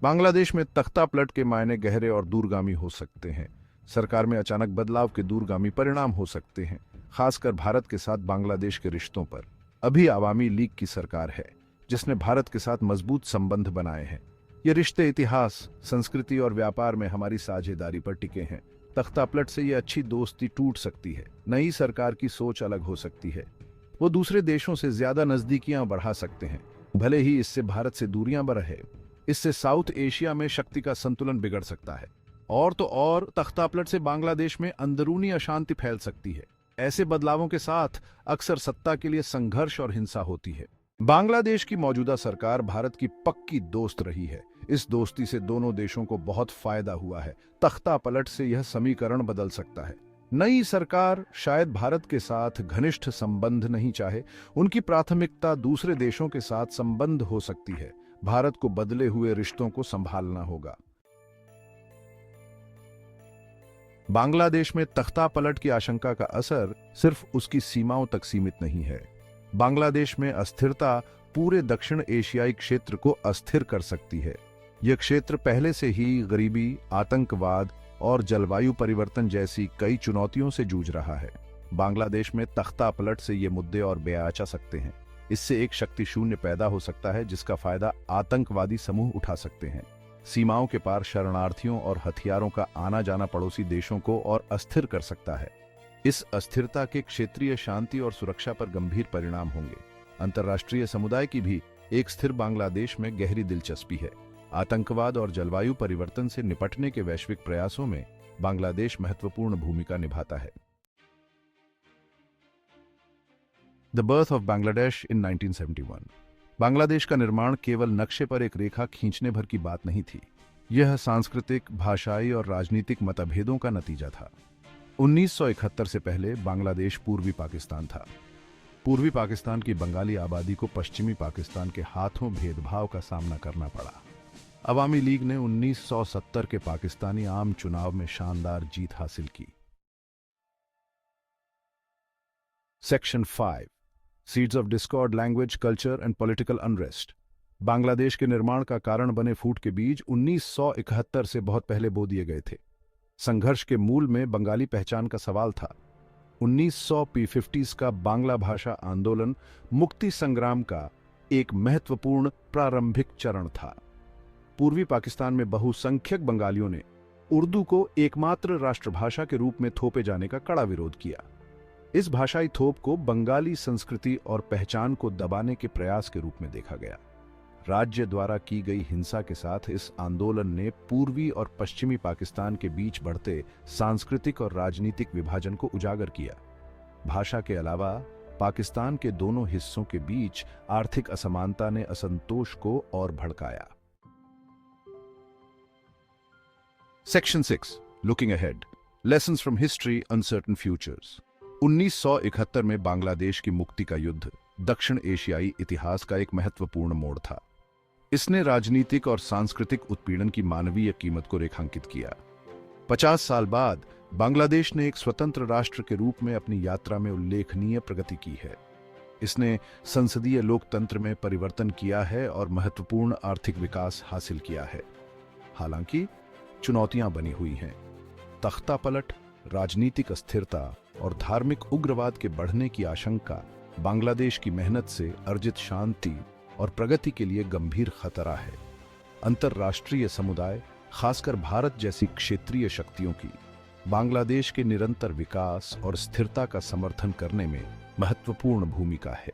बांग्लादेश में तख्ता पलट के मायने गहरे और दूरगामी हो सकते हैं। सरकार में अचानक बदलाव के दूरगामी परिणाम हो सकते हैं, खासकर भारत के साथ बांग्लादेश के रिश्तों पर। अभी आवामी लीग की सरकार है, जिसने भारत के साथ मजबूत संबंध बनाए हैं। ये रिश्ते इतिहास, संस्कृति और व्यापार में हमारी साझेदारी पर टिके हैं। तख्ता पलट से ये अच्छी दोस्ती टूट सकती है। नई सरकार की सोच अलग हो सकती है। वो दूसरे देशों से ज्यादा नजदीकियां बढ़ा सकते हैं, भले ही इससे भारत से दूरियां बढ़े। इससे साउथ एशिया में शक्ति का संतुलन बिगड़ सकता है। और तो और तख्ता पलट से बांग्लादेश में अंदरूनी अशांति फैल सकती है। ऐसे बदलावों के साथ अक्सर सत्ता के लिए संघर्ष और हिंसा होती है। बांग्लादेश की मौजूदा सरकार भारत की पक्की दोस्त रही है। इस दोस्ती से दोनों देशों को बहुत फायदा हुआ है। तख्ता पलट से यह समीकरण बदल सकता है। नई सरकार शायद भारत के साथ घनिष्ठ संबंध नहीं चाहे। उनकी प्राथमिकता दूसरे देशों के साथ संबंध हो सकती है। भारत को बदले हुए रिश्तों को संभालना होगा। बांग्लादेश में तख्ता पलट की आशंका का असर सिर्फ उसकी सीमाओं तक सीमित नहीं है। बांग्लादेश में अस्थिरता पूरे दक्षिण एशियाई क्षेत्र को अस्थिर कर सकती है। यह क्षेत्र पहले से ही गरीबी, आतंकवाद और जलवायु परिवर्तन जैसी कई चुनौतियों से जूझ रहा है। बांग्लादेश में तख्ता पलट से ये मुद्दे और बेआचा सकते हैं। इससे एक शक्ति शून्य पैदा हो सकता है, जिसका फायदा आतंकवादी समूह उठा सकते हैं। सीमाओं के पार शरणार्थियों और हथियारों का आना जाना पड़ोसी देशों को और अस्थिर कर सकता है। इस अस्थिरता के क्षेत्रीय शांति और सुरक्षा पर गंभीर परिणाम होंगे। अंतर्राष्ट्रीय समुदाय की भी एक स्थिर बांग्लादेश में गहरी दिलचस्पी है। आतंकवाद और जलवायु परिवर्तन से निपटने के वैश्विक प्रयासों में बांग्लादेश महत्वपूर्ण भूमिका निभाता है। द बर्थ ऑफ बांग्लादेश इन 1971। बांग्लादेश का निर्माण केवल नक्शे पर एक रेखा खींचने भर की बात नहीं थी। यह सांस्कृतिक, भाषाई और राजनीतिक मतभेदों का नतीजा था। 1971 से पहले बांग्लादेश पूर्वी पाकिस्तान था। पूर्वी पाकिस्तान की बंगाली आबादी को पश्चिमी पाकिस्तान के हाथों भेदभाव का सामना करना पड़ा। अवामी लीग ने 1970 के पाकिस्तानी आम चुनाव में शानदार जीत हासिल की। Section 5 seeds of Discord, language, culture and political unrest. Bangladesh के निर्माण का कारण बने फूट के बीज 1971 से बहुत पहले बो दिए गए थे। संघर्ष के मूल में बंगाली पहचान का सवाल था। 1950s का बांग्ला भाषा आंदोलन मुक्ति संग्राम का एक महत्वपूर्ण प्रारंभिक चरण था। पूर्वी पाकिस्तान में बहुसंख्यक बंगालियों ने उर्दू को एकमात्र राष्ट्रभाषा के रूप में थोपे जाने का कड़ा विरोध किया। इस भाषाई थोप को बंगाली संस्कृति और पहचान को दबाने के प्रयास के रूप में देखा गया। राज्य द्वारा की गई हिंसा के साथ इस आंदोलन ने पूर्वी और पश्चिमी पाकिस्तान के बीच बढ़ते सांस्कृतिक और राजनीतिक विभाजन को उजागर किया। भाषा के अलावा पाकिस्तान के दोनों हिस्सों के बीच आर्थिक असमानता ने असंतोष को और भड़काया। Section 6 looking ahead, lessons from history, uncertain futures. 1971 में बांग्लादेश की मुक्ति का युद्ध दक्षिण एशियाई इतिहास का एक महत्वपूर्ण मोड़ था। इसने राजनीतिक और सांस्कृतिक उत्पीड़न की मानवीय कीमत को रेखांकित किया। 50 साल बाद बांग्लादेश ने एक स्वतंत्र राष्ट्र के रूप में अपनी यात्रा में उल्लेखनीय प्रगति की है। इसने संसदीय लोकतंत्र में परिवर्तन किया है और महत्वपूर्ण आर्थिक विकास हासिल किया है। हालांकि चुनौतियां बनी हुई हैं। तख्ता पलट, राजनीतिक अस्थिरता और धार्मिक उग्रवाद के बढ़ने की आशंका बांग्लादेश की मेहनत से अर्जित शांति और प्रगति के लिए गंभीर खतरा है। अंतर्राष्ट्रीय समुदाय, खासकर भारत जैसी क्षेत्रीय शक्तियों की बांग्लादेश के निरंतर विकास और स्थिरता का समर्थन करने में महत्वपूर्ण भूमिका है।